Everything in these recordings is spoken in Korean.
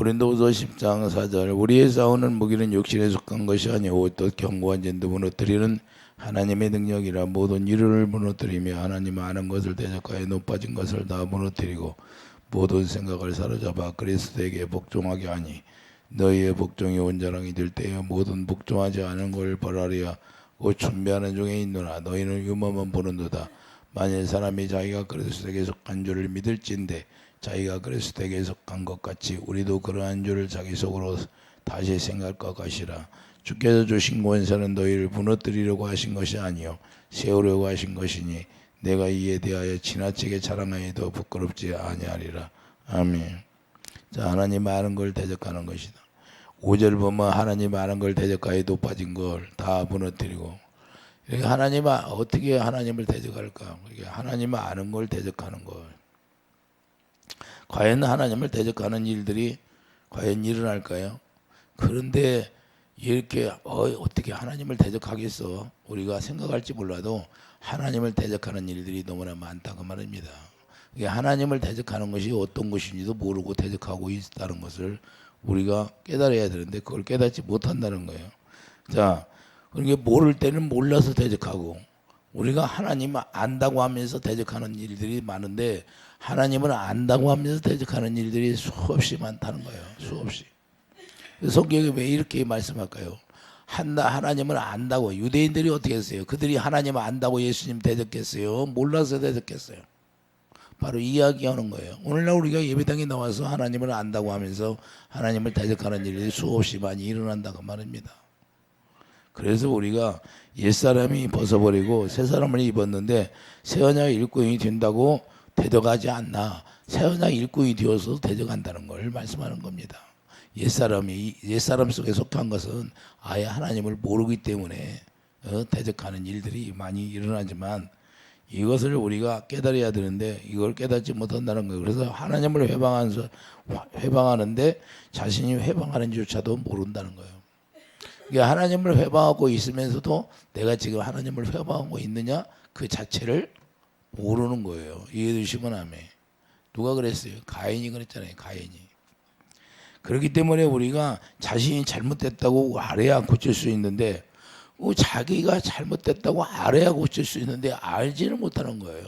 고린도후서 10장 4절 우리의 싸우는 무기는 육신에 속한 것이 아니오 또 견고한 진도 무너뜨리는 하나님의 능력이라 모든 이론을 무너뜨리며 하나님 아는 것을 대적하여 높아진 것을 다 무너뜨리고 모든 생각을 사로잡아 그리스도에게 복종하게 하니 너희의 복종이 온전하게 될 때에 모든 복종하지 않은 걸 벌하리야 곧 준비하는 중에 있노라 너희는 유머만 보는도다 만일 사람이 자기가 그리스도에게 속한 줄을 믿을진대 자기가 그리스도에게 속한 것 같이 우리도 그러한 줄을 자기 속으로 다시 생각할 것 같이라 주께서 주신 권세는 너희를 무너뜨리려고 하신 것이 아니요 세우려고 하신 것이니 내가 이에 대하여 지나치게 자랑하여도 부끄럽지 아니하리라. 아멘. 자, 하나님 아는 걸 대적하는 것이다. 5절 보면 하나님 아는 걸 대적하여 높아진 걸 다 무너뜨리고 하나님 어떻게 하나님을 대적할까? 하나님 아는 걸 대적하는 것. 과연 하나님을 대적하는 일들이 과연 일어날까요? 그런데 이렇게 어떻게 하나님을 대적하겠어? 우리가 생각할지 몰라도 하나님을 대적하는 일들이 너무나 많다고 말입니다. 하나님을 대적하는 것이 어떤 것인지도 모르고 대적하고 있다는 것을 우리가 깨달아야 되는데 그걸 깨닫지 못한다는 거예요. 자, 그러니까 모를 때는 몰라서 대적하고 우리가 하나님을 안다고 하면서 대적하는 일들이 많은데 하나님을 안다고 하면서 대적하는 일들이 수없이 많다는 거예요. 수없이. 성경에 왜 이렇게 말씀할까요? 하나님을 안다고 유대인들이 어떻게 했어요? 그들이 하나님을 안다고 예수님 대적했어요? 몰라서 대적했어요? 바로 이야기하는 거예요. 오늘날 우리가 예배당에 나와서 하나님을 안다고 하면서 하나님을 대적하는 일이 수없이 많이 일어난다고 말입니다. 그래서 우리가 옛사람이 벗어버리고 새사람을 입었는데 새언약 일꾼이 된다고 대적하지 않나 새언약 일꾼이 되어서 대적한다는 걸 말씀하는 겁니다. 옛사람 속에 속한 것은 아예 하나님을 모르기 때문에 대적하는 일들이 많이 일어나지만 이것을 우리가 깨달아야 되는데 이걸 깨닫지 못한다는 거예요. 그래서 하나님을 회방하는데 자신이 회방하는 줄조차도 모른다는 거예요. 하나님을 회방하고 있으면서도 내가 지금 하나님을 회방하고 있느냐 그 자체를 모르는 거예요. 이해되시면 아멘. 누가 그랬어요? 가인이 그랬잖아요. 가인이. 그렇기 때문에 우리가 자신이 잘못됐다고 알아야 고칠 수 있는데 자기가 잘못됐다고 알아야 고칠 수 있는데 알지를 못하는 거예요.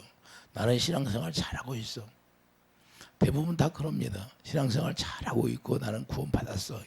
나는 신앙생활 잘하고 있어. 대부분 다 그럽니다. 신앙생활 잘하고 있고 나는 구원받았어.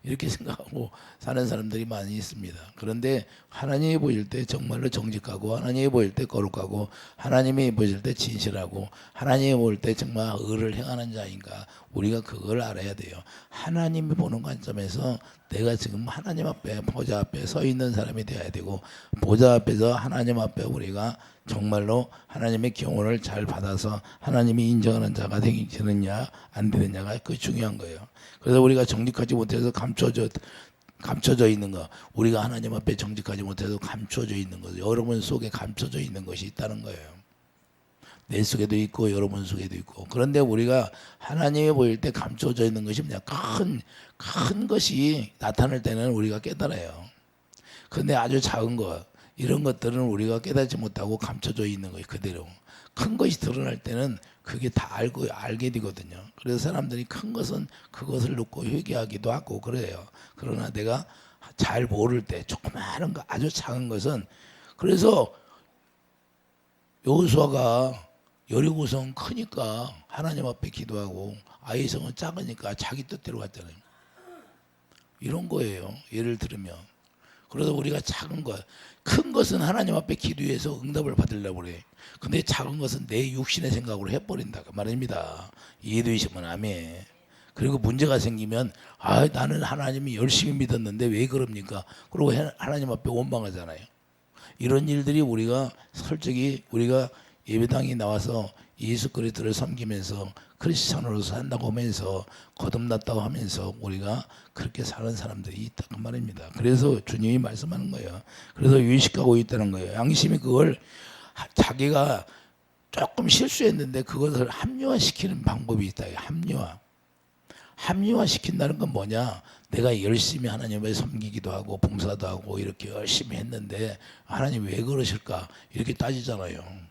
이렇게 생각하고 사는 사람들이 많이 있습니다. 그런데 하나님이 보실 때 정말로 정직하고 하나님이 보실 때 거룩하고 하나님이 보실 때 진실하고 하나님이 볼 때 정말 의를 행하는 자인가 우리가 그걸 알아야 돼요. 하나님이 보는 관점에서 내가 지금 하나님 앞에 보좌 앞에 서 있는 사람이 되어야 되고 보좌 앞에서 하나님 앞에 우리가 정말로 하나님의 경호를 잘 받아서 하나님이 인정하는 자가 되느냐 안 되느냐가 그 중요한 거예요. 그래서 우리가 정직하지 못해서 감춰져 있는 거 우리가 하나님 앞에 정직하지 못해서 감춰져 있는 거 여러분 속에 감춰져 있는 것이 있다는 거예요. 내 속에도 있고 여러분 속에도 있고 그런데 우리가 하나님이 보일 때 감춰져 있는 것이 뭐냐 큰 것이 나타날 때는 우리가 깨달아요. 그런데 아주 작은 것 이런 것들은 우리가 깨닫지 못하고 감춰져 있는 거예요. 그대로 큰 것이 드러날 때는 그게 다 알게 되거든요. 그래서 사람들이 큰 것은 그것을 놓고 회개하기도 하고 그래요. 그러나 내가 잘 모를 때 조그마한 거 아주 작은 것은 그래서 여호수아가 여리고성 크니까 하나님 앞에 기도하고 아이성은 작으니까 자기 뜻대로 갔잖아요. 이런 거예요. 예를 들면 그래서 우리가 작은 것, 큰 것은 하나님 앞에 기도해서 응답을 받으려고 그래. 근데 작은 것은 내 육신의 생각으로 해버린다 그 말입니다. 이해되시면 아멘. 그리고 문제가 생기면 나는 하나님이 열심히 믿었는데 왜 그럽니까? 그리고 하나님 앞에 원망하잖아요. 이런 일들이 우리가 솔직히 우리가 예배당에 나와서 예수 그리스도를 섬기면서 크리스찬으로서 산다고 하면서 거듭났다고 하면서 우리가 그렇게 사는 사람들이 있다고 말입니다. 그래서 주님이 말씀하는 거예요. 그래서 유식하고 있다는 거예요. 양심이 그걸 자기가 조금 실수했는데 그것을 합리화시키는 방법이 있다. 합리화시킨다는 건 뭐냐? 내가 열심히 하나님을 섬기기도 하고 봉사도 하고 이렇게 열심히 했는데 하나님 왜 그러실까? 이렇게 따지잖아요.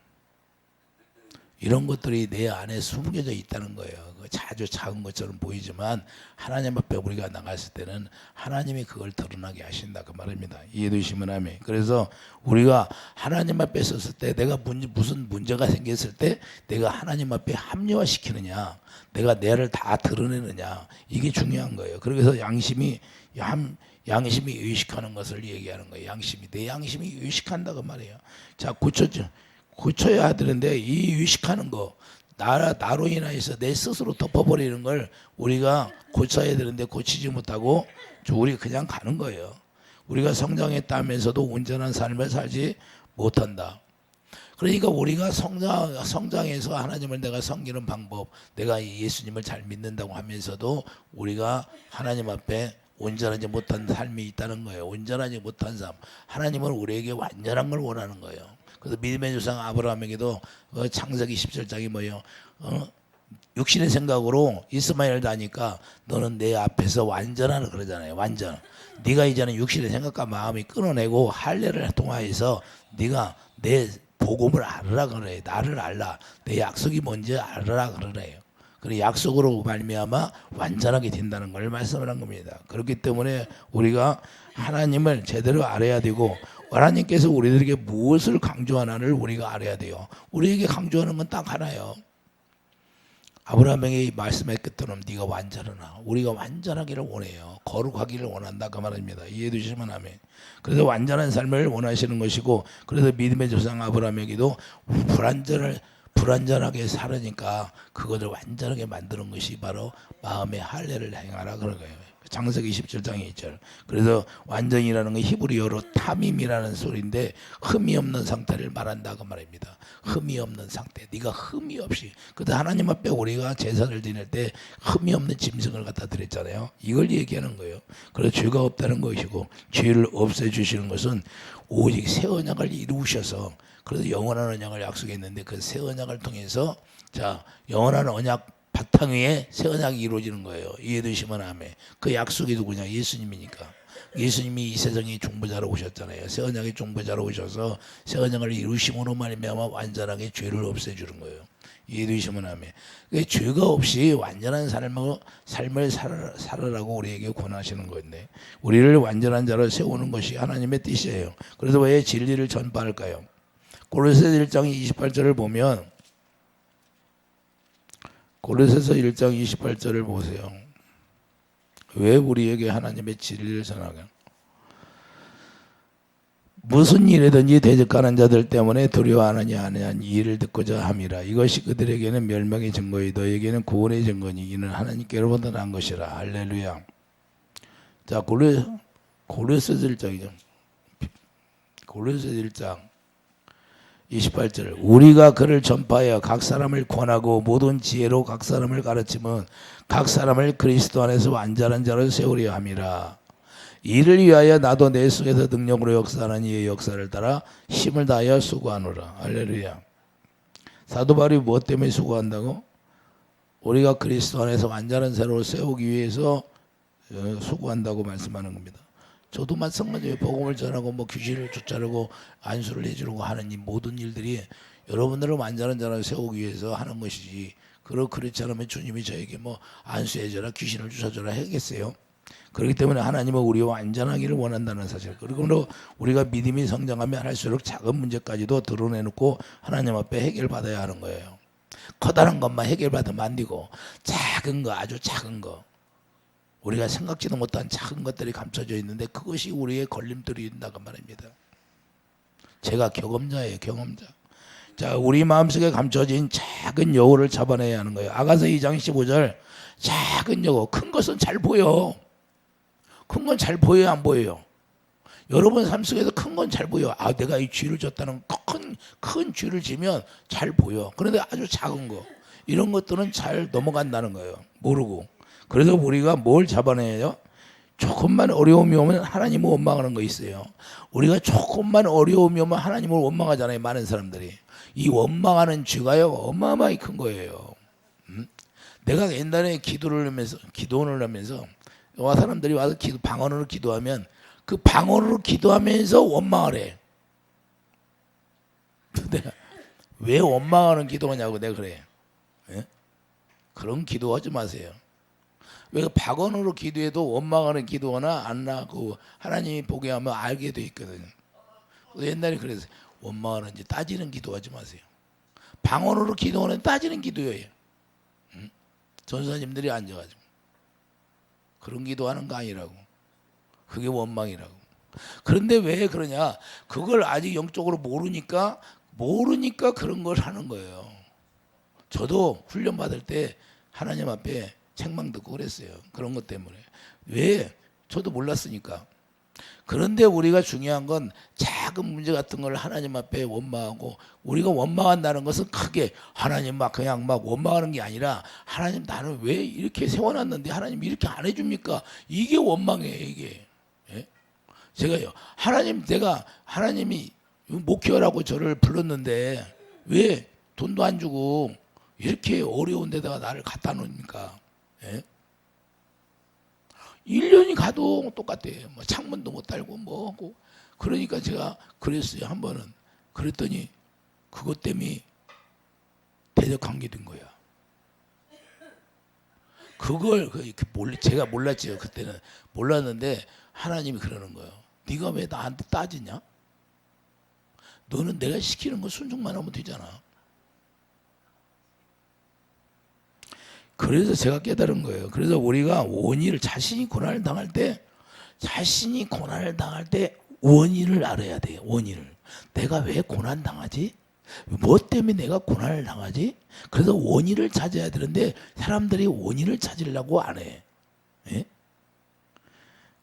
이런 것들이 내 안에 숨겨져 있다는 거예요. 아주 작은 것처럼 보이지만 하나님 앞에 우리가 나갔을 때는 하나님이 그걸 드러나게 하신다 그 말입니다. 이해되시면 아멘. 그래서 우리가 하나님 앞에 섰을 때 내가 무슨 문제가 생겼을 때 내가 하나님 앞에 합리화시키느냐, 내가 내를 다 드러내느냐, 이게 중요한 거예요. 그래서 양심이 의식하는 것을 얘기하는 거예요. 내 양심이 의식한다 그 말이에요. 자, 고쳐야 되는데 이 의식하는 거 나로 인해서 내 스스로 덮어버리는 걸 우리가 고쳐야 되는데 고치지 못하고 우리 그냥 가는 거예요. 우리가 성장했다면서도 온전한 삶을 살지 못한다. 그러니까 우리가 성장해서 하나님을 내가 섬기는 방법, 내가 예수님을 잘 믿는다고 하면서도 우리가 하나님 앞에 온전하지 못한 삶이 있다는 거예요. 온전하지 못한 삶. 하나님은 우리에게 완전한 걸 원하는 거예요. 그래서 믿음의 조상 아브라함에게도 창세기 17장이 뭐예요? 육신의 생각으로 이스마엘을 다니까 너는 내 앞에서 완전하라 그러잖아요. 완전. 네가 이제는 육신의 생각과 마음이 끊어내고 할례를 통하여서 네가 내 복음을 알으라 그래. 나를 알라. 내 약속이 뭔지 알으라 그러네요. 그래 약속으로 말미암아 완전하게 된다는 걸 말씀을 한 겁니다. 그렇기 때문에 우리가 하나님을 제대로 알아야 되고 하나님께서 우리들에게 무엇을 강조하나를 우리가 알아야 돼요. 우리에게 강조하는 건 딱 하나예요. 아브라함에게 말씀했겠더니 네가 완전하나. 우리가 완전하기를 원해요. 거룩하기를 원한다 그 말입니다. 이해되시면 아멘. 그래서 완전한 삶을 원하시는 것이고, 그래서 믿음의 조상 아브라함에게도 불완전하게 살으니까 그것을 완전하게 만드는 것이 바로 마음의 할례를 행하라 그런 거예요. 창세기 17장 2절. 그래서 완전이라는 건 히브리어로 타밈이라는 소리인데 흠이 없는 상태를 말한다 그 말입니다. 흠이 없는 상태. 네가 흠이 없이. 그래서 하나님 앞에 우리가 제사를 지낼 때 흠이 없는 짐승을 갖다 드렸잖아요. 이걸 얘기하는 거예요. 그래서 죄가 없다는 것이고, 죄를 없애주시는 것은 오직 새 언약을 이루셔서, 그래서 영원한 언약을 약속했는데 그 새 언약을 통해서 자 영원한 언약 바탕 위에 새 언약이 이루어지는 거예요. 이해되시면 아멘. 그 약속이 누구냐? 예수님이니까. 예수님이 이 세상에 중보자로 오셨잖아요. 새 언약의 중보자로 오셔서 새 언약을 이루심으로 말미암아 완전하게 죄를 없애주는 거예요. 이해되시면 아멘. 죄가 없이 완전한 삶을 살아라고 우리에게 권하시는 건데, 우리를 완전한 자로 세우는 것이 하나님의 뜻이에요. 그래서 왜 진리를 전파할까요? 고린도서 1장 28절을 보면, 고린도서 1장 28절을 보세요. 왜 우리에게 하나님의 진리를 전하냐? 무슨 일이든지 대적하는 자들 때문에 두려워하느냐 하느냐 이 일을 듣고자 함이라. 이것이 그들에게는 멸망의 증거이 너에게는 구원의 증거니 이는 하나님께로부터 난 것이라. 할렐루야. 자, 고린도서 1장이죠. 고린도서 1장 28절. 우리가 그를 전파하여 각 사람을 권하고 모든 지혜로 각 사람을 가르치면 각 사람을 그리스도 안에서 완전한 자로 세우려 함이라. 이를 위하여 나도 내 속에서 능력으로 역사하는 이의 역사를 따라 힘을 다하여 수고하노라. 할렐루야. 사도 바울이 무엇 때문에 수고한다고? 우리가 그리스도 안에서 완전한 자로 세우기 위해서 수고한다고 말씀하는 겁니다. 저도 마찬가지예요. 복음을 전하고 귀신을 쫓아내고 안수를 해주려고 하는 이 모든 일들이 여러분들을 완전한 자로 세우기 위해서 하는 것이지, 그렇지 않으면 주님이 저에게 안수해줘라 귀신을 쫓아줘라 하겠어요? 그렇기 때문에 하나님은 우리가 완전하기를 원한다는 사실. 그리고 우리가 믿음이 성장하면 할수록 작은 문제까지도 드러내놓고 하나님 앞에 해결받아야 하는 거예요. 커다란 것만 해결받으면 안 되고 작은 거, 아주 작은 거, 우리가 생각지도 못한 작은 것들이 감춰져 있는데 그것이 우리의 걸림돌이 된다고 말입니다. 제가 경험자예요. 경험자. 자, 우리 마음속에 감춰진 작은 여우를 잡아내야 하는 거예요. 아가서 2장 15절. 작은 여우. 큰 것은 잘 보여. 큰 건 잘 보여요, 안 보여요? 여러분 삶 속에서 큰 건 잘 보여. 아, 내가 이 죄를 졌다는 큰 죄를 지면 잘 보여. 그런데 아주 작은 거, 이런 것들은 잘 넘어간다는 거예요. 모르고. 그래서 우리가 뭘 잡아내요? 조금만 어려움이 오면 하나님을 원망하는 거 있어요. 우리가 조금만 어려움이 오면 하나님을 원망하잖아요. 많은 사람들이. 이 원망하는 죄가요 어마어마하게 큰 거예요. 내가 옛날에 기도를 하면서 사람들이 와서 방언으로 기도하면 그 방언으로 기도하면서 원망을 해. 왜 원망하는 기도하냐고 내가 그래. 예? 그런 기도하지 마세요. 왜 박언으로 기도해도 원망하는 기도나 안 나고 하나님이 보게 하면 알게 돼 있거든요. 옛날에 그래서 원망하는지 따지는 기도하지 마세요. 방언으로 기도하는 따지는 기도예요. 전사님들이 앉아가지고 그런 기도하는 거 아니라고. 그게 원망이라고. 그런데 왜 그러냐? 그걸 아직 영적으로 모르니까 그런 걸 하는 거예요. 저도 훈련 받을 때 하나님 앞에 책망 듣고 그랬어요. 그런 것 때문에. 왜? 저도 몰랐으니까. 그런데 우리가 중요한 건 작은 문제 같은 걸 하나님 앞에 원망하고, 우리가 원망한다는 것은 크게 하나님 막 그냥 막 원망하는 게 아니라, 하나님 나는 왜 이렇게 세워놨는데 하나님 이렇게 안 해줍니까? 이게 원망이에요. 이게. 예? 제가요, 내가 하나님이 목회하라고 저를 불렀는데 왜 돈도 안 주고 이렇게 어려운 데다가 나를 갖다 놓습니까? 예? 1년이 가도 똑같아요. 뭐 창문도 못 달고 뭐 하고. 그러니까 제가 그랬어요. 한 번은. 그랬더니 그것 때문에 대적관계 된 거야. 그걸 제가 몰랐지요. 그때는 몰랐는데 하나님이 그러는 거예요. 네가 왜 나한테 따지냐? 너는 내가 시키는 거 순종만 하면 되잖아. 그래서 제가 깨달은 거예요. 그래서 우리가 자신이 고난을 당할 때 원인을 알아야 돼요. 원인을. 내가 왜 고난 당하지? 뭐 때문에 내가 고난을 당하지? 그래서 원인을 찾아야 되는데 사람들이 원인을 찾으려고 안 해. 예?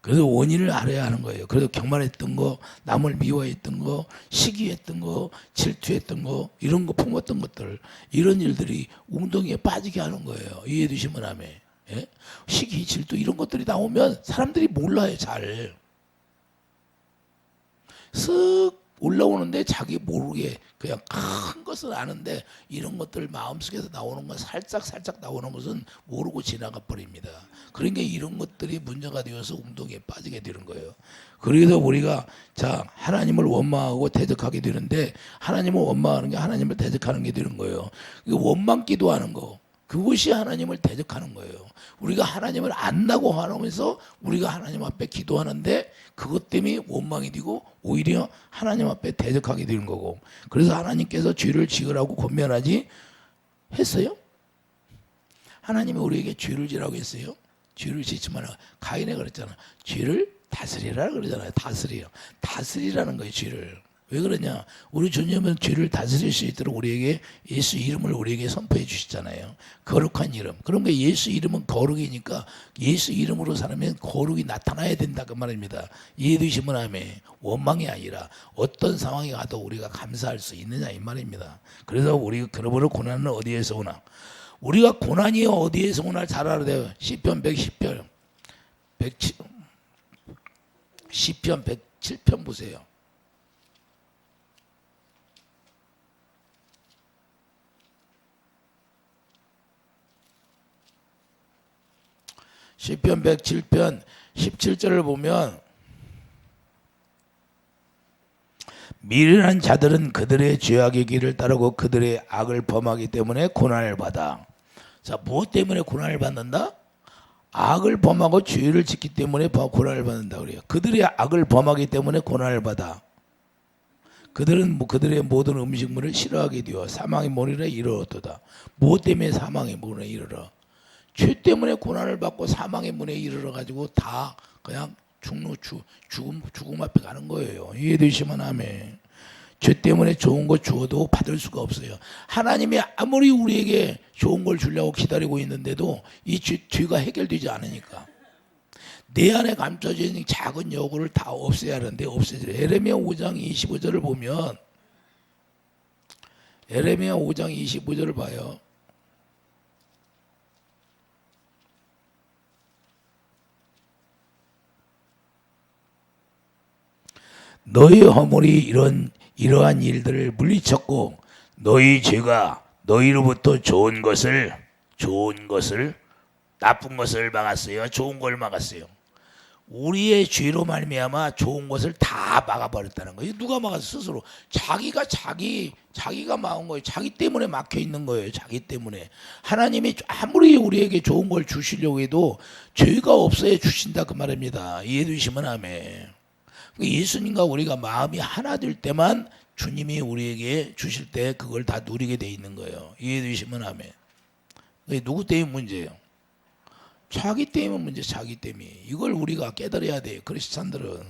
그래서 원인을 알아야 하는 거예요. 그래서 경만했던 거, 남을 미워했던 거, 시기했던 거, 질투했던 거, 이런 거 품었던 것들, 이런 일들이 웅덩이에 빠지게 하는 거예요. 이해해 주시면 아멘. 예? 시기, 질투 이런 것들이 나오면 사람들이 몰라요. 잘. 쓱 올라오는데 자기 모르게 그냥 큰 것은 아는데 이런 것들 마음속에서 나오는 건 살짝 나오는 것은 모르고 지나가 버립니다. 그러니까 이런 것들이 문제가 되어서 웅덩이에 빠지게 되는 거예요. 그래서 우리가 하나님을 원망하고 대적하게 되는데, 하나님을 원망하는 게 하나님을 대적하는 게 되는 거예요. 원망 기도하는 거, 그것이 하나님을 대적하는 거예요. 우리가 하나님을 안다고 하면서 우리가 하나님 앞에 기도하는데 그것 때문에 원망이 되고 오히려 하나님 앞에 대적하게 되는 거고. 그래서 하나님께서 죄를 지으라고 권면하지 했어요? 하나님이 우리에게 죄를 지라고 했어요? 죄를 짓지 마라. 가인에 그랬잖아. 죄를 다스리라 그러잖아요. 다스리라는 거예요. 죄를. 왜 그러냐? 우리 주님은 죄를 다스릴 수 있도록 우리에게 예수 이름을 우리에게 선포해 주시잖아요. 거룩한 이름. 그런 게 예수 이름은 거룩이니까 예수 이름으로 살면 거룩이 나타나야 된다 그 말입니다. 이해되시면 아멘. 원망이 아니라 어떤 상황이 가도 우리가 감사할 수 있느냐 이 말입니다. 그래서 우리가 그러므로 고난은 어디에서 오나? 우리가 고난이 어디에서 오나 잘 알아야 돼요. 시편 107편 보세요. 시편 107편 17절을 보면, 미련한 자들은 그들의 죄악의 길을 따르고 그들의 악을 범하기 때문에 고난을 받아. 자, 무엇 때문에 고난을 받는다? 악을 범하고 죄를 짓기 때문에 고난을 받는다 그래요. 그들의 악을 범하기 때문에 고난을 받아. 그들은 그들의 모든 음식물을 싫어하게 되어 사망의 문에 이르렀도다. 무엇 때문에 사망의 문에 이르러? 죄 때문에 고난을 받고 사망의 문에 이르러 가지고 다 그냥 죽음 앞에 가는 거예요. 이해되시면 아멘. 죄 때문에 좋은 거 주어도 받을 수가 없어요. 하나님이 아무리 우리에게 좋은 걸 주려고 기다리고 있는데도 이 죄가 해결되지 않으니까 내 안에 감춰져 있는 작은 여고를 다 없애야 하는데 없애져. 에레미야 5장 25절을 보면, 에레미야 5장 25절을 봐요. 너희 허물이 이러한 일들을 물리쳤고 너희 죄가 너희로부터 좋은 것을 나쁜 것을 막았어요. 좋은 걸 막았어요. 우리의 죄로 말미암아 좋은 것을 다 막아버렸다는 거예요. 누가 막았어? 스스로. 자기가 막은 거예요. 자기 때문에 막혀 있는 거예요. 자기 때문에. 하나님이 아무리 우리에게 좋은 걸 주시려고 해도 죄가 없어야 주신다 그 말입니다. 이해되시면 아멘. 예수님과 우리가 마음이 하나 될 때만 주님이 우리에게 주실 때 그걸 다 누리게 돼 있는 거예요. 이해되시면 아멘. 누구 때문에 문제예요? 자기 때문에 문제, 자기 때문에. 이걸 우리가 깨달아야 돼요. 크리스찬들은.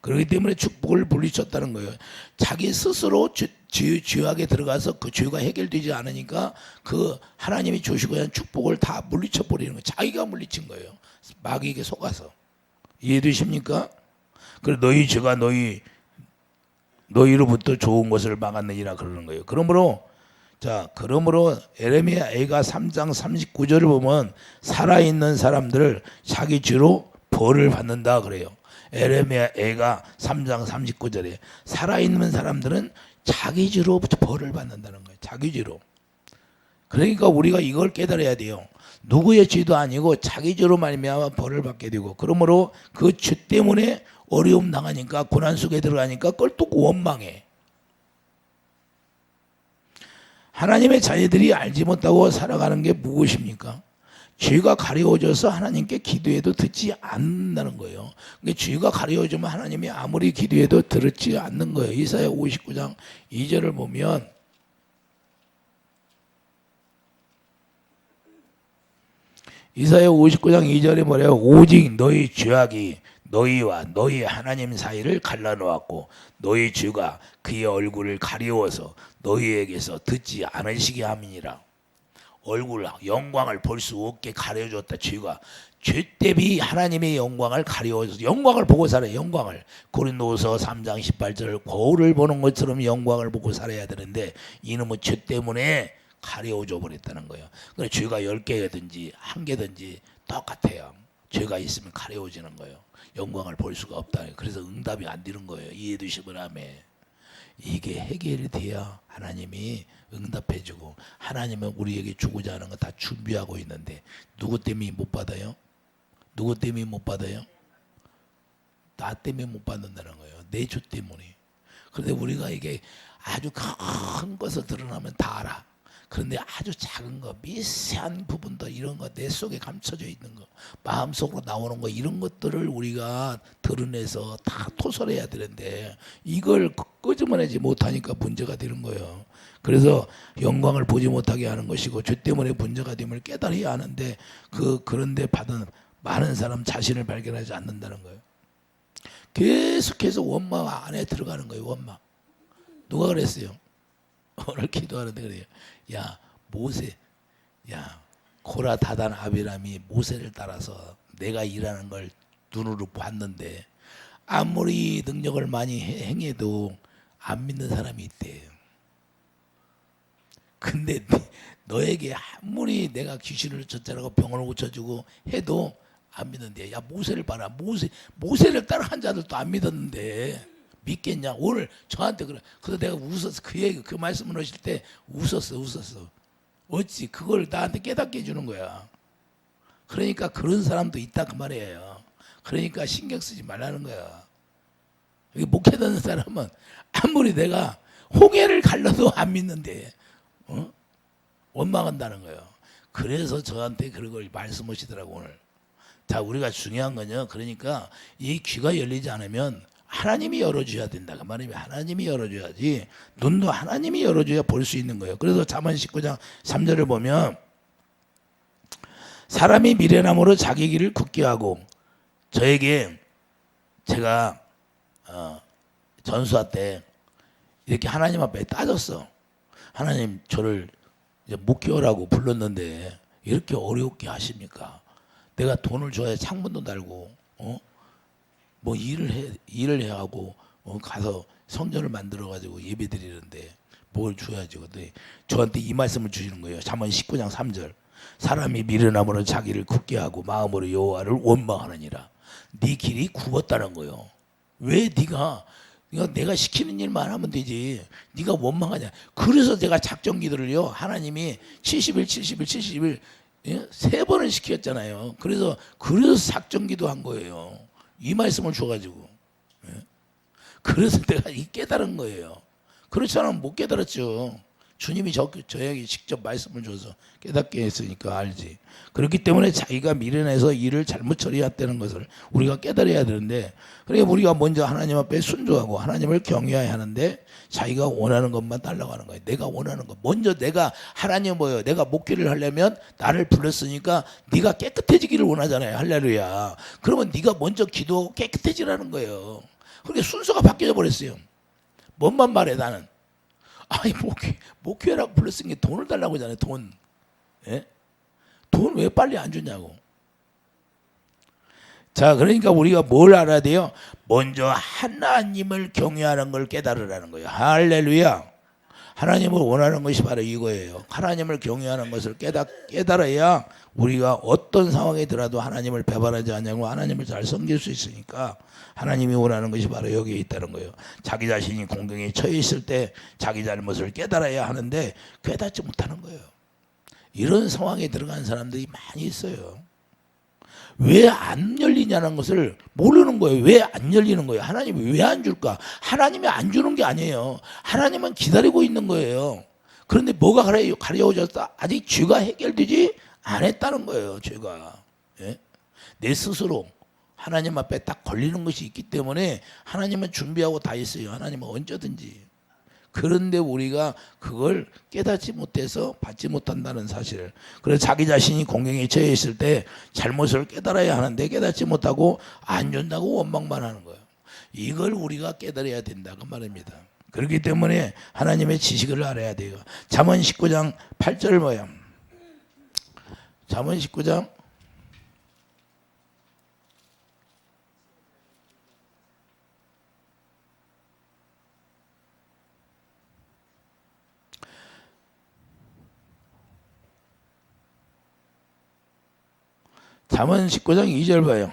그렇기 때문에 축복을 물리쳤다는 거예요. 자기 스스로 죄악에 들어가서 그 죄가 해결되지 않으니까 그 하나님이 주시고 한 축복을 다 물리쳐 버리는 거예요. 자기가 물리친 거예요. 마귀에게 속아서. 이해되십니까? 그래 너희 죄가 너희로부터 좋은 것을 막았느니라 그러는 거예요. 그러므로 에레미야 애가 3장 39절을 보면 살아있는 사람들을 자기 죄로 벌을 받는다 그래요. 에레미야 애가 3장 39절에 살아있는 사람들은 자기 죄로 벌을 받는다는 거예요. 자기 죄로. 그러니까 우리가 이걸 깨달아야 돼요. 누구의 죄도 아니고 자기 죄로 말미암아 벌을 받게 되고, 그러므로 그 죄 때문에 어려움 당하니까, 고난 속에 들어가니까 그걸 또 원망해. 하나님의 자녀들이 알지 못하고 살아가는 게 무엇입니까? 죄가 가려워져서 하나님께 기도해도 듣지 않는다는 거예요. 그러니까 죄가 가려워지면 하나님이 아무리 기도해도 들었지 않는 거예요. 이사야 59장 2절을 보면 이사야 59장 2절에 뭐래요? 오직 너희 죄악이 너희와 너희 하나님 사이를 갈라놓았고 너희 죄가 그의 얼굴을 가리워서 너희에게서 듣지 않으시게 함이니라. 얼굴 영광을 볼 수 없게 가려줬다. 죄 대비 하나님의 영광을 가려워서 영광을 보고 살아요. 영광을. 고린도서 3장 18절 거울을 보는 것처럼 영광을 보고 살아야 되는데 이놈의 죄 때문에 가려워져 버렸다는 거예요. 그래 죄가 10개든지 1개든지 똑같아요. 죄가 있으면 가려워지는 거예요. 영광을 볼 수가 없다. 그래서 응답이 안 되는 거예요. 이해되시면 아멘. 이게 해결이 돼야 하나님이 응답해주고, 하나님은 우리에게 주고자 하는 거 다 준비하고 있는데 누구 때문에 못 받아요? 누구 때문에 못 받아요? 나 때문에 못 받는다는 거예요. 내 죄 때문에. 그런데 우리가 이게 아주 큰 것을 드러나면 다 알아. 그런데 아주 작은 거, 미세한 부분도 이런 거, 내 속에 감춰져 있는 거, 마음속으로 나오는 거, 이런 것들을 우리가 드러내서 다 토설해야 되는데 이걸 끄집어내지 못하니까 문제가 되는 거예요. 그래서 영광을 보지 못하게 하는 것이고, 죄 때문에 문제가 됨을 깨달아야 하는데 그런데 받은 많은 사람 자신을 발견하지 않는다는 거예요. 계속해서 원망 안에 들어가는 거예요. 원망. 누가 그랬어요? 오늘 기도하는데 그래요. 야 모세, 야 고라 다단 아비람이 모세를 따라서 내가 일하는 걸 눈으로 봤는데 아무리 능력을 많이 행해도 안 믿는 사람이 있대. 근데 너에게 아무리 내가 귀신을 쫓아내고 병을 고쳐주고 해도 안 믿는데, 야 모세를 봐라. 모세를 따라간 자들도 안 믿었는데 믿겠냐? 오늘 저한테 그래. 그래서 내가 웃었어. 그 말씀을 하실 때 웃었어. 어찌 그걸 나한테 깨닫게 해주는 거야. 그러니까 그런 사람도 있다 그 말이에요. 그러니까 신경 쓰지 말라는 거야. 목회 듣는 사람은 아무리 내가 홍해를 갈라도 안 믿는데 원망한다는 거예요. 그래서 저한테 그런 걸 말씀하시더라고 오늘. 자, 우리가 중요한 거냐? 그러니까 이 귀가 열리지 않으면 하나님이 열어줘야 된다 그 말이에요. 하나님이 열어줘야지. 눈도 하나님이 열어줘야 볼 수 있는 거예요. 그래서 잠언 19장 3절을 보면 사람이 미련함으로 자기 길을 굳게 하고, 저에게 제가 전수할 때 이렇게 하나님 앞에 따졌어. 하나님 저를 이제 목회하라고 불렀는데 이렇게 어렵게 하십니까? 내가 돈을 줘야 창문도 달고 뭐 일을 해야 하고 가서 성전을 만들어 가지고 예배 드리는데 뭘 줘야지. 근데 저한테 이 말씀을 주시는 거예요. 잠언 19장 3절. 사람이 미련함으로 자기를 굳게 하고 마음으로 여호와를 원망하느니라. 네 길이 굽었다는 거예요. 왜 네가 내가 시키는 일만 하면 되지. 네가 원망하냐. 그래서 제가 작정 기도를요. 하나님이 70일 70일 70일 3번을 시켰잖아요. 그래서 작정 기도한 거예요. 이 말씀을 줘가지고. 예? 그래서 내가 이 깨달은 거예요. 그렇지 않으면 못 깨달았죠. 주님이 저에게 직접 말씀을 줘서 깨닫게 했으니까 알지. 그렇기 때문에 자기가 미련해서 일을 잘못 처리했다는 것을 우리가 깨달아야 되는데, 그러니까 우리가 먼저 하나님 앞에 순종하고 하나님을 경외해야 하는데 자기가 원하는 것만 달라고 하는 거예요. 내가 원하는 것. 먼저 내가 하나님 뭐예요? 내가 목회를 하려면 나를 불렀으니까 네가 깨끗해지기를 원하잖아요. 할렐루야. 그러면 네가 먼저 기도하고 깨끗해지라는 거예요. 그렇게 순서가 바뀌어 버렸어요. 뭔만 말해 나는. 아니 목회라고 불렀으니 게 돈을 달라고 하잖아요. 돈. 예? 돈 왜 빨리 안 주냐고. 자, 그러니까 우리가 뭘 알아야 돼요? 먼저 하나님을 경외하는 걸 깨달으라는 거예요. 할렐루야. 하나님을 원하는 것이 바로 이거예요. 하나님을 경외하는 것을 깨달아야 우리가 어떤 상황에 들어도 하나님을 배반하지 않냐고 하나님을 잘 섬길 수 있으니까 하나님이 원하는 것이 바로 여기에 있다는 거예요. 자기 자신이 공경에 처해 있을 때 자기 잘못을 깨달아야 하는데 깨닫지 못하는 거예요. 이런 상황에 들어간 사람들이 많이 있어요. 왜 안 열리냐는 것을 모르는 거예요. 왜 안 열리는 거예요? 하나님이 왜 안 줄까? 하나님이 안 주는 게 아니에요. 하나님은 기다리고 있는 거예요. 그런데 뭐가 가려워졌다? 아직 죄가 해결되지 않았다는 거예요. 죄가. 예? 내 스스로 하나님 앞에 딱 걸리는 것이 있기 때문에 하나님은 준비하고 다 있어요. 하나님은 언제든지. 그런데 우리가 그걸 깨닫지 못해서 받지 못한다는 사실을. 그래서 자기 자신이 공경에 처해 있을 때 잘못을 깨달아야 하는데 깨닫지 못하고 안 준다고 원망만 하는 거예요. 이걸 우리가 깨달아야 된다 그 말입니다. 그렇기 때문에 하나님의 지식을 알아야 돼요. 잠언 19장 8절 뭐야? 잠언 19장 잠언 19장 2절 봐요.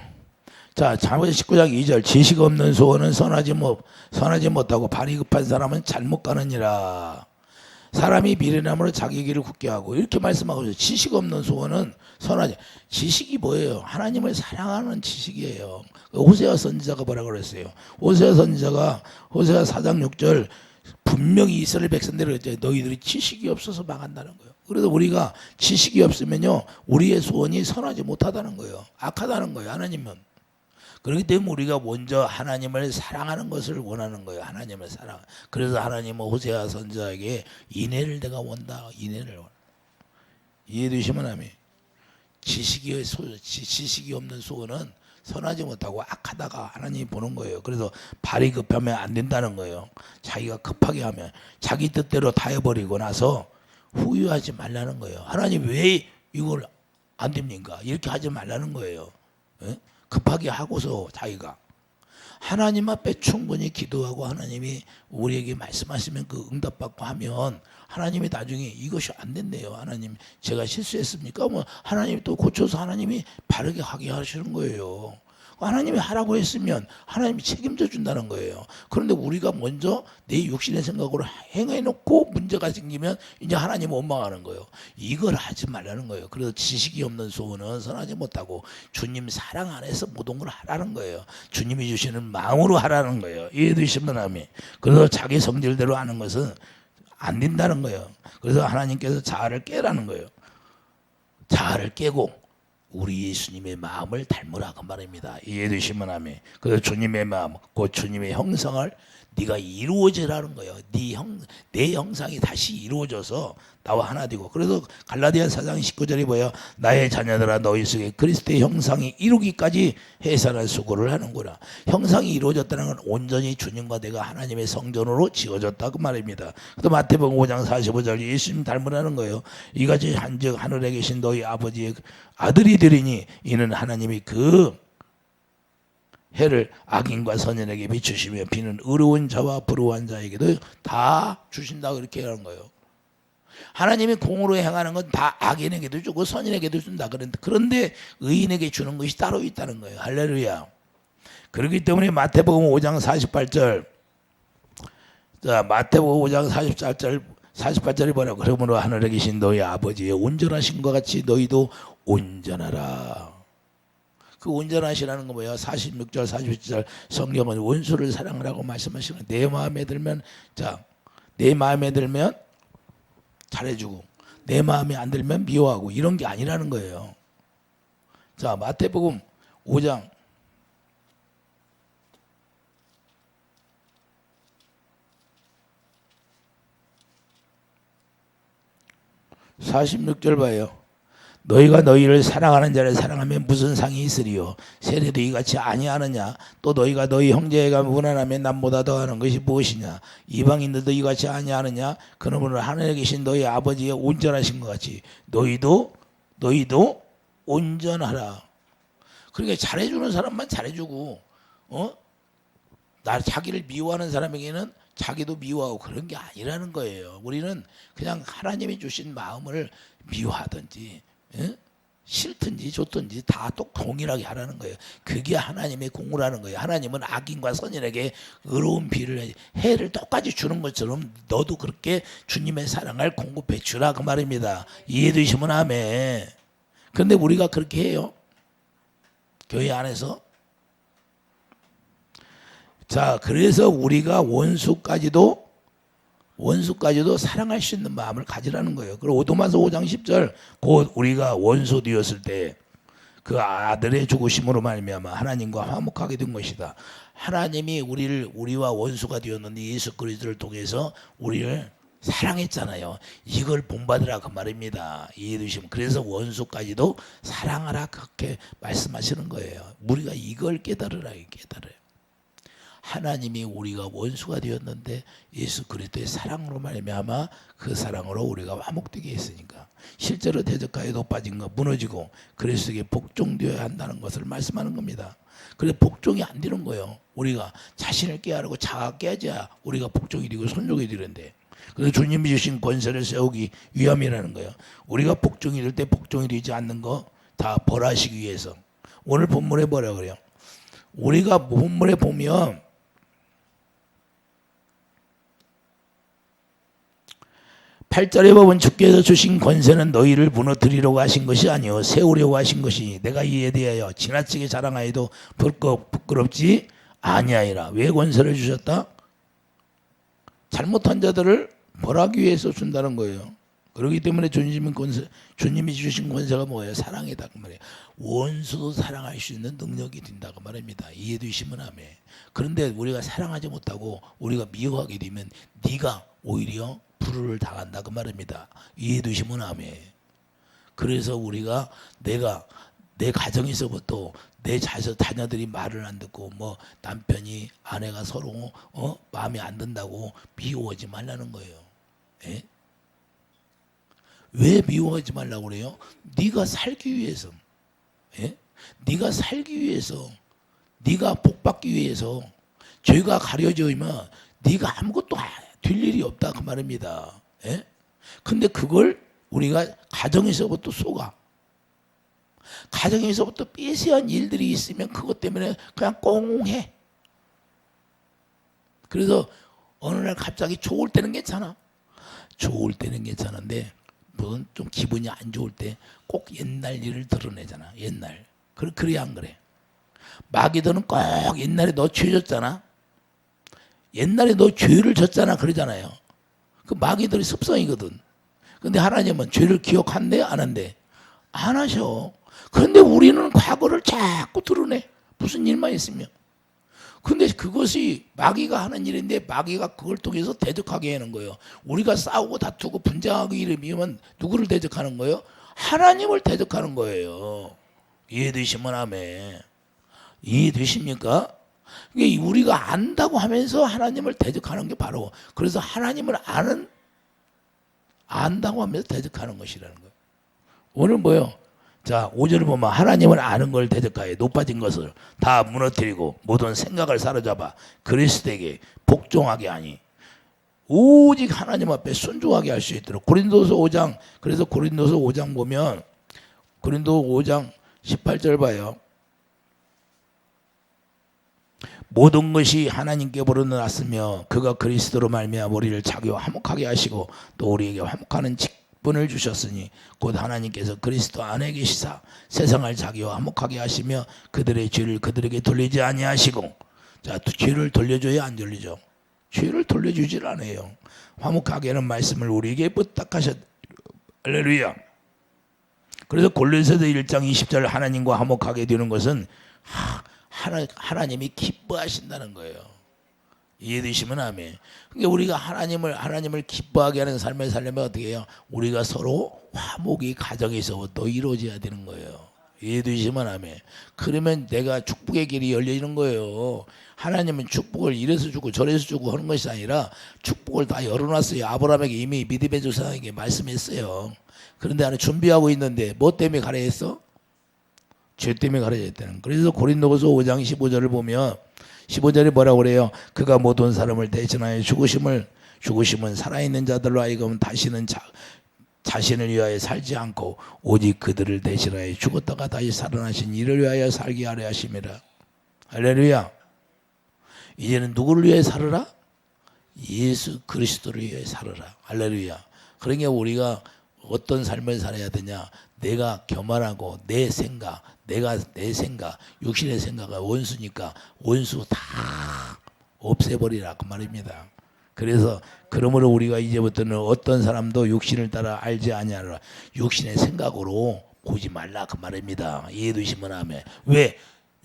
자, 잠언 19장 2절. 지식 없는 소원은 선하지 못하고 발이 급한 사람은 잘못 가느니라. 사람이 미련함으로 자기 길을 굳게 하고 이렇게 말씀하고 있어요. 지식 없는 소원은 선하지. 지식이 뭐예요? 하나님을 사랑하는 지식이에요. 호세아 선지자가 뭐라고 그랬어요? 호세아 선지자가 호세아 4장 6절 분명히 이스라엘 백성들을 했죠. 너희들이 지식이 없어서 망한다는 거예요. 그래서 우리가 지식이 없으면요 우리의 소원이 선하지 못하다는 거예요. 악하다는 거예요. 하나님은. 그렇기 때문에 우리가 먼저 하나님을 사랑하는 것을 원하는 거예요. 하나님을 사랑. 그래서 하나님은 호세아 선지자에게 인애를 내가 원다. 인애를 원다. 이해되시면 아멘. 지식이 없는 소원은 선하지 못하고 악하다가 하나님이 보는 거예요. 그래서 발이 급하면 안 된다는 거예요. 자기가 급하게 하면 자기 뜻대로 다 해버리고 나서 후회하지 말라는 거예요. 하나님 왜 이걸 안 됩니까? 이렇게 하지 말라는 거예요. 예? 급하게 하고서 자기가 하나님 앞에 충분히 기도하고 하나님이 우리에게 말씀하시면 그 응답받고 하면 하나님이 나중에 이것이 안 됐네요. 하나님 제가 실수했습니까? 뭐 하나님이 또 고쳐서 하나님이 바르게 하게 하시는 거예요. 하나님이 하라고 했으면 하나님이 책임져 준다는 거예요. 그런데 우리가 먼저 내 육신의 생각으로 행해놓고 문제가 생기면 이제 하나님 원망하는 거예요. 이걸 하지 말라는 거예요. 그래서 지식이 없는 소원은 선하지 못하고 주님 사랑 안에서 모든 걸 하라는 거예요. 주님이 주시는 마음으로 하라는 거예요. 이해되시면 아멘. 그래서 자기 성질대로 하는 것은 안 된다는 거예요. 그래서 하나님께서 자아를 깨라는 거예요. 자아를 깨고 우리 예수님의 마음을 닮으라고 말입니다. 이해되시면 아멘. 그래서 주님의 마음, 곧 주님의 형상을 네가 이루어지라는 거예요. 내 형상이 다시 이루어져서 나와 하나 되고. 그래서 갈라디아 4장 19절이 뭐예요? 나의 자녀들아 너희 속에 그리스도의 형상이 이루기까지 해산한 수고를 하는구나. 형상이 이루어졌다는 건 온전히 주님과 내가 하나님의 성전으로 지어졌다고 말입니다. 또 마태복음 5장 45절 예수님 닮으라는 거예요. 이같이 한즉 하늘에 계신 너희 아버지의 아들이 되리니 이는 하나님이 그 해를 악인과 선인에게 비추시며 비는 의로운 자와 불의한 자에게도 다 주신다 그렇게 하는 거예요. 하나님이 공으로 행하는 건 다 악인에게도 주고 선인에게도 준다. 그런데 의인에게 주는 것이 따로 있다는 거예요. 할렐루야. 그렇기 때문에 마태복음 5장 48절 자 마태복음 5장 48절이 뭐라고? 그러므로 하늘에 계신 너희 아버지의 온전하신 것 같이 너희도 온전하라. 그 온전하시라는 거 뭐야? 46절 47절 성경은 원수를 사랑하라고 말씀하시는 내 마음에 들면 내 마음에 들면 잘해주고 내 마음에 안 들면 미워하고 이런 게 아니라는 거예요. 자, 마태복음 5장 46절 봐요. 너희가 너희를 사랑하는 자를 사랑하면 무슨 상이 있으리요? 세례도 이같이 아니하느냐? 또 너희가 너희 형제가 무난하면 남보다 더하는 것이 무엇이냐? 이방인들도 이같이 아니하느냐? 그러므로 하늘에 계신 너희 아버지의 온전하신 것 같이 너희도 온전하라. 그러니까 잘해주는 사람만 잘해주고 자기를 미워하는 사람에게는 자기도 미워하고 그런 게 아니라는 거예요. 우리는 그냥 하나님이 주신 마음을 미워하든지 싫든지 좋든지 다 동일하게 하라는 거예요. 그게 하나님의 공으라는 거예요. 하나님은 악인과 선인에게 의로운 비를 해를 똑같이 주는 것처럼 너도 그렇게 주님의 사랑을 공급해 주라 그 말입니다. 이해되시면 아멘. 그런데 우리가 그렇게 해요? 교회 안에서? 자, 그래서 우리가 원수까지도 사랑할 수 있는 마음을 가지라는 거예요. 그리고 오도마서 5장 10절 곧 우리가 원수 되었을 때 그 아들의 죽으심으로 말미암아 하나님과 화목하게 된 것이다. 하나님이 우리와 원수가 되었는데 예수 그리스도를 통해서 우리를 사랑했잖아요. 이걸 본받으라 그 말입니다. 이해되시면 그래서 원수까지도 사랑하라 그렇게 말씀하시는 거예요. 우리가 이걸 깨달으라 깨달아요. 하나님이 우리가 원수가 되었는데 예수 그리스도의 사랑으로 말미암아 그 사랑으로 우리가 화목되게 했으니까 실제로 대적하에 높아진 거 무너지고 그리스도에게 복종되어야 한다는 것을 말씀하는 겁니다. 그래서 복종이 안 되는 거예요. 우리가 자신을 깨달고 자아 깨져야 우리가 복종이 되고 순종이 되는데 그래서 주님이 주신 권세를 세우기 위함이라는 거예요. 우리가 복종이 될 때 복종이 되지 않는 거 다 벌하시기 위해서. 오늘 본문에 뭐라 그래요? 우리가 본문에 보면 8절에 보면 주께서 주신 권세는 너희를 무너뜨리려고 하신 것이 아니요 세우려고 하신 것이 내가 이에 대하여 지나치게 자랑하여도 부끄럽지 아니하리라. 왜 권세를 주셨다? 잘못한 자들을 벌하기 위해서 준다는 거예요. 그렇기 때문에 주님이 주신 권세가 뭐예요? 사랑이다 그 말이에요. 원수도 사랑할 수 있는 능력이 된다고 말입니다. 이해되시면 아멘. 그런데 우리가 사랑하지 못하고 우리가 미워하게 되면 네가 오히려 불을 당한다 그 말입니다. 이해되시면 아멘. 그래서 우리가 내 가정에서부터 내 자녀들이 말을 안 듣고 남편이 아내가 서로 마음에 안 든다고 미워하지 말라는 거예요. 에? 왜 미워하지 말라고 그래요? 네가 살기 위해서. 에? 네가 살기 위해서. 네가 복받기 위해서. 죄가 가려져 있으면 네가 아무것도 될 일이 없다 그 말입니다. 예? 근데 그걸 우리가 가정에서부터 속아. 가정에서부터 삐세한 일들이 있으면 그것 때문에 그냥 꽁해. 그래서 어느 날 갑자기 좋을 때는 괜찮아. 좋을 때는 괜찮은데 무슨 좀 기분이 안 좋을 때 꼭 옛날 일을 드러내잖아. 옛날. 그래 안 그래? 마귀들은 꼭 옛날에 너 죄졌잖아. 옛날에 너 죄를 졌잖아 그러잖아요. 그 마귀들의 습성이거든. 근데 하나님은 죄를 기억한대 안 한대? 안 하셔. 그런데 우리는 과거를 자꾸 드러내. 무슨 일만 있으면. 근데 그것이 마귀가 하는 일인데 마귀가 그걸 통해서 대적하게 하는 거예요. 우리가 싸우고 다투고 분쟁하기 이르면 누구를 대적하는 거예요? 하나님을 대적하는 거예요. 이해되시면 아멘. 이해되십니까? 우리가 안다고 하면서 하나님을 대적하는 게 바로 그래서 하나님을 안다고 하면서 대적하는 것이라는 거예요. 오늘 뭐요? 자, 5절을 보면 하나님을 아는 걸 대적하여 높아진 것을 다 무너뜨리고 모든 생각을 사로잡아 그리스도에게 복종하게 하니 오직 하나님 앞에 순종하게 할 수 있도록. 고린도서 5장 그래서 고린도서 5장 보면 고린도 5장 18절 봐요. 모든 것이 하나님께로부터 났으며 그가 그리스도로 말미암아 우리를 자기와 화목하게 하시고 또 우리에게 화목하는 직분을 주셨으니 곧 하나님께서 그리스도 안에 계시사 세상을 자기와 화목하게 하시며 그들의 죄를 그들에게 돌리지 아니하시고. 자, 죄를 돌려줘야 안 돌리죠? 죄를 돌려주질 않아요. 화목하게 하는 말씀을 우리에게 부탁하셨. 할렐루야. 그래서 골로새서 1장 20절 하나님과 화목하게 되는 것은 하나님이 기뻐하신다는 거예요. 이해되시면 아멘. 그러니까 우리가 하나님을 기뻐하게 하는 삶을 살려면 어떻게 해요? 우리가 서로 화목이 가정에서부터 이루어져야 되는 거예요. 이해되시면 아멘. 그러면 내가 축복의 길이 열리는 거예요. 하나님은 축복을 이래서 주고 저래서 주고 하는 것이 아니라 축복을 다 열어놨어요. 아브라함에게 이미 믿음의 조상에게 말씀했어요. 그런데 나는 준비하고 있는데 뭐 때문에 가려 했어? 죄 때문에 가려 했다는. 그래서 고린도후서 5장 15절을 보면 15절에 뭐라고 그래요? 그가 모든 사람을 대신하여 죽으심은 살아있는 자들로 하여금 다시는 자신을 위하여 살지 않고 오직 그들을 대신하여 죽었다가 다시 살아나신 이를 위하여 살게 하려 하심이라. 할렐루야. 이제는 누구를 위해 살으라? 예수 그리스도를 위해 살으라. 할렐루야. 그러니까 우리가 어떤 삶을 살아야 되냐? 내가 교만하고 내 생각, 육신의 생각은 원수니까 원수 다 없애버리라 그 말입니다. 그래서 그러므로 우리가 이제부터는 어떤 사람도 육신을 따라 알지 아니하라. 육신의 생각으로 보지 말라 그 말입니다. 이해되시면 아멘. 왜?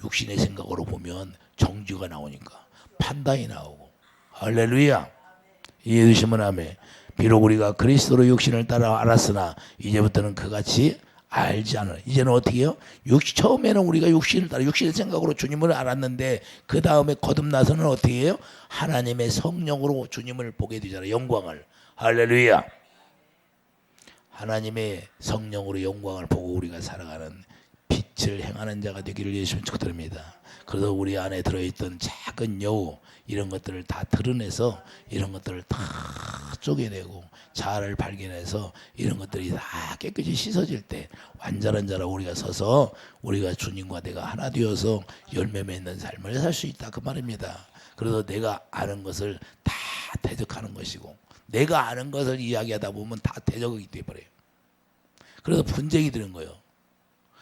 육신의 생각으로 보면 정죄가 나오니까 판단이 나오고. 할렐루야. 이해되시면 아멘. 비록 우리가 그리스도로 육신을 따라 알았으나 이제부터는 그같이 알지 않으라. 이제는 어떻게 해요? 처음에는 우리가 육신을 따라 육신의 생각으로 주님을 알았는데 그 다음에 거듭나서는 어떻게 해요? 하나님의 성령으로 주님을 보게 되잖아요. 영광을. 할렐루야. 하나님의 성령으로 영광을 보고 우리가 살아가는 빛을 행하는 자가 되기를 예수님 축복드립니다. 그래서 우리 안에 들어있던 작은 여우 이런 것들을 다 드러내서 이런 것들을 다 쪼개내고 자아를 발견해서 이런 것들이 다 깨끗이 씻어질 때 완전한 자로 우리가 서서 우리가 주님과 내가 하나 되어서 열매 맺는 삶을 살 수 있다 그 말입니다. 그래서 내가 아는 것을 다 대적하는 것이고 내가 아는 것을 이야기하다 보면 다 대적이 되어버려요. 그래서 분쟁이 드는 거예요.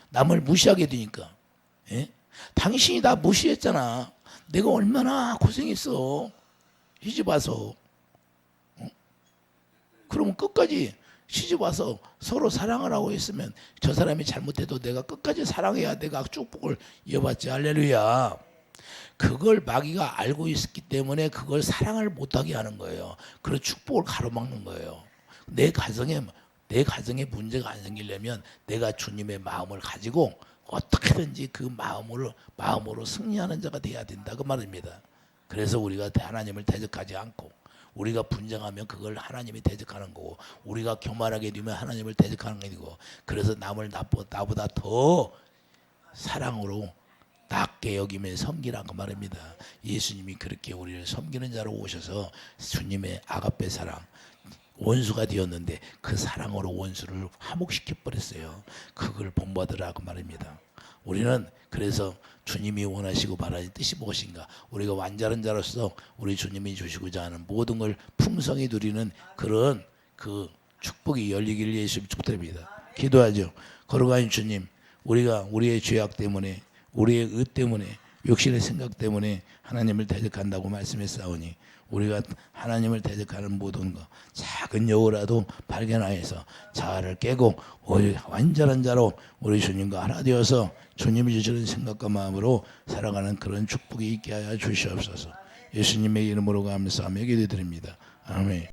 남을 무시하게 되니까. 예? 당신이 나 무시했잖아. 내가 얼마나 고생했어. 시집 와서. 그러면 끝까지 시집 와서 서로 사랑을 하고 있으면 저 사람이 잘못해도 내가 끝까지 사랑해야 내가 축복을 이어받지. 할렐루야. 그걸 마귀가 알고 있었기 때문에 그걸 사랑을 못하게 하는 거예요. 그래서 축복을 가로막는 거예요. 내 가정에 문제가 안 생기려면 내가 주님의 마음을 가지고 어떻게든지 그 마음으로 승리하는 자가 돼야 된다 그 말입니다. 그래서 우리가 하나님을 대적하지 않고 우리가 분쟁하면 그걸 하나님이 대적하는 거고 우리가 교만하게 되면 하나님을 대적하는 게 되고 그래서 남을 나보다 더 사랑으로 낮게 여기며 섬기라 그 말입니다. 예수님이 그렇게 우리를 섬기는 자로 오셔서 주님의 아가페 사랑 원수가 되었는데 그 사랑으로 원수를 화목시켜 버렸어요. 그걸 본받으라 그 말입니다. 우리는 그래서 주님이 원하시고 바라는 뜻이 무엇인가? 우리가 완전한 자로서 우리 주님이 주시고자 하는 모든 걸 풍성히 누리는 그런 그 축복이 열리기를 예수님 축복드립니다. 기도하죠. 거룩한 주님, 우리가 우리의 죄악 때문에 우리의 의 때문에 육신의 생각 때문에 하나님을 대적한다고 말씀했사오니 우리가 하나님을 대적하는 모든 것 작은 여우라도 발견하여서 자아를 깨고 완전한 자로 우리 주님과 하나 되어서 주님이 주시는 생각과 마음으로 살아가는 그런 축복이 있게 하여 주시옵소서. 예수님의 이름으로 감사하며 기도드립니다. 아멘.